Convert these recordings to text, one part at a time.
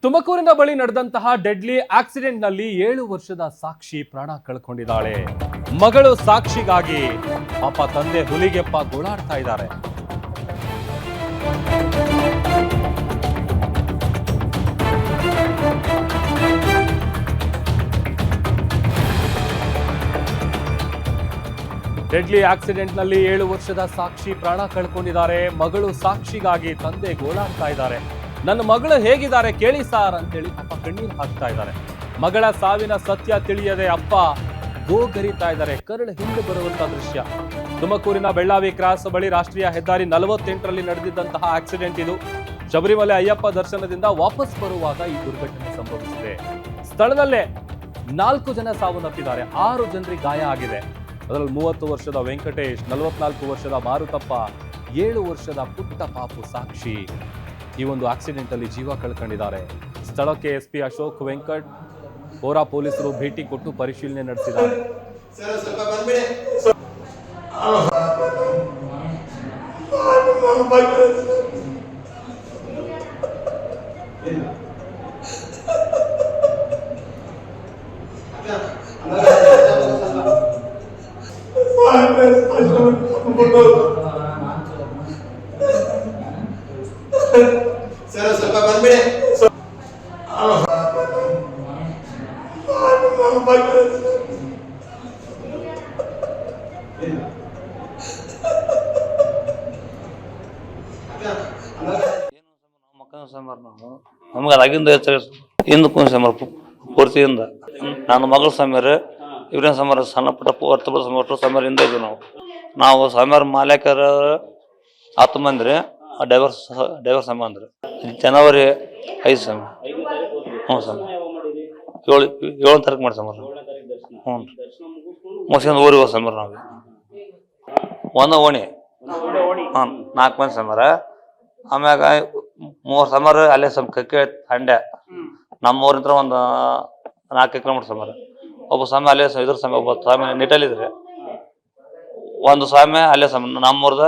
ತುಮಕೂರಿನ ಬಳಿ ನಡೆದಂತಹ ಡೆಡ್ಲಿ ಆಕ್ಸಿಡೆಂಟ್ ನಲ್ಲಿ 7 ವರ್ಷದ ಸಾಕ್ಷಿ ಪ್ರಾಣ ಕಳ್ಕೊಂಡಿದ್ದಾಳೆ. ಮಗಳು ಸಾಕ್ಷಿಗಾಗಿ ಪಾಪ ತಂದೆ ಹುಲಿಗೆಪ್ಪ ಗೋಳಾಡ್ತಾ ಇದ್ದಾರೆ. ಡೆಡ್ಲಿ ಆಕ್ಸಿಡೆಂಟ್ ನಲ್ಲಿ 7 ವರ್ಷದ ಸಾಕ್ಷಿ ಪ್ರಾಣ ಕಳ್ಕೊಂಡಿದ್ದಾರೆ. ಮಗಳು ಸಾಕ್ಷಿಗಾಗಿ ತಂದೆ ಗೋಳಾಡ್ತಾ ಇದ್ದಾರೆ. ನನ್ನ ಮಗಳು ಹೇಗಿದ್ದಾರೆ ಕೇಳಿ ಸಾರ್ ಅಂತೇಳಿ ಪಾಪ ಕಣ್ಣೀರು ಹಾಕ್ತಾ ಇದ್ದಾರೆ. ಮಗಳ ಸಾವಿನ ಸತ್ಯ ತಿಳಿಯದೆ ಅಪ್ಪ ಗೋಗರಿತಾ ಇದ್ದಾರೆ. ಕರಳು ಹಿಂದೆ ಬರುವಂತ ದೃಶ್ಯ. ತುಮಕೂರಿನ ಬೆಳ್ಳಾವಿ ಕ್ರಾಸ್ ಬಳಿ ರಾಷ್ಟ್ರೀಯ ಹೆದ್ದಾರಿ 48ರಲ್ಲಿ ನಡೆದಿದ್ದಂತಹ ಆಕ್ಸಿಡೆಂಟ್ ಇದು. ಶಬರಿಮಲೆ ಅಯ್ಯಪ್ಪ ದರ್ಶನದಿಂದ ವಾಪಸ್ ಬರುವಾಗ ಈ ದುರ್ಘಟನೆ ಸಂಭವಿಸಿದೆ. ಸ್ಥಳದಲ್ಲೇ 4 ಜನ ಸಾವನ್ನಪ್ಪಿದ್ದಾರೆ. 6 ಜನರಿಗೆ ಗಾಯ ಆಗಿದೆ. ಅದರಲ್ಲಿ 30 ವರ್ಷದ ವೆಂಕಟೇಶ್, 44 ವರ್ಷದ ಮಾರುತಪ್ಪ, 7 ವರ್ಷದ ಪುಟ್ಟ ಪಾಪು ಸಾಕ್ಷಿ ಈ ಒಂದು ಆಕ್ಸಿಡೆಂಟ್ ಅಲ್ಲಿ ಜೀವ ಕಳ್ಕೊಂಡಿದ್ದಾರೆ. ಸ್ಥಳಕ್ಕೆ ಎಸ್ಪಿ ಅಶೋಕ್ ವೆಂಕಟ್, ಪೋರಾ ಪೊಲೀಸರು ಭೇಟಿ ಕೊಟ್ಟು ಪರಿಶೀಲನೆ ನಡೆಸಿದ್ದಾರೆ. ಸರ್ ಸ್ವಲ್ಪ ಬಂದ್ಬಿಡಿ. ನಮ್ಗೆ ಅದಾಗಿಂದ ಹಿಂದೆ ಕುಂದ ಪೂರ್ತಿಯಿಂದ ನನ್ನ ಮಗಳ ಸಮೀರ ಇವ್ರೇನ ಸಮರ ಸಣ್ಣ ಪುಟ್ಟ ಸಮರಿಂದ ಇದ್ವಿ ನಾವು ಸಮೀರ ಮಾಲೀಕರ 10 ಮಂದಿ ರೀ. ಡೈವರ್ ಸಮ ಅಂದ್ರೆ ಜನವರಿ 5 ಸಮ. ಹ್ಞೂ ಸಮ 7 ತಾರೀಕು ಮಾಡಿ ಸಮರ. ಹ್ಞೂ ಮುಗಿಸ್ಕೊಂಡು ಊರಿಗೆ ಹೋಗಿ ಸಮರ. ನಾವು ಒಂದು ಓಣಿ 4 ಮಂದಿ ಸಮರ. ಆಮ್ಯಾಗ 3 ಸಮರ ಅಲ್ಲೇ ಕಕ್ಕೆ ಹಂಡೆ ನಮ್ಮ ಊರಿಂತ್ರ ಒಂದು 4 ಕಿಲೋಮೀಟರ್ ಸಮರ. ಒಬ್ಬ ಸ್ವಾಮಿ ಅಲ್ಲೇ ಇದ್ರ ಸ್ವಾಮಿ, ಒಬ್ಬ ಸ್ವಾಮಿ ನಿಟ್ಟಲ್ಲಿದ್ರಿ. ಒಂದು ಸ್ವಾಮಿ ಅಲ್ಲೇ ಸಮ ನಮ್ಮೂರ್ದ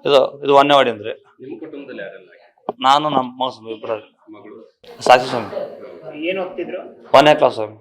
ಇದು ಒಂದೇವಾಡಿ ಅಂದ್ರಿ. ನಾನು ನಮ್ಮ ಮಗ ಇಬ್ಬರು ಸಾಕ್ಷಿ ಸ್ವಾಮಿ 1ನೇ ಕ್ಲಾಸ್ ಸ್ವಾಮಿ.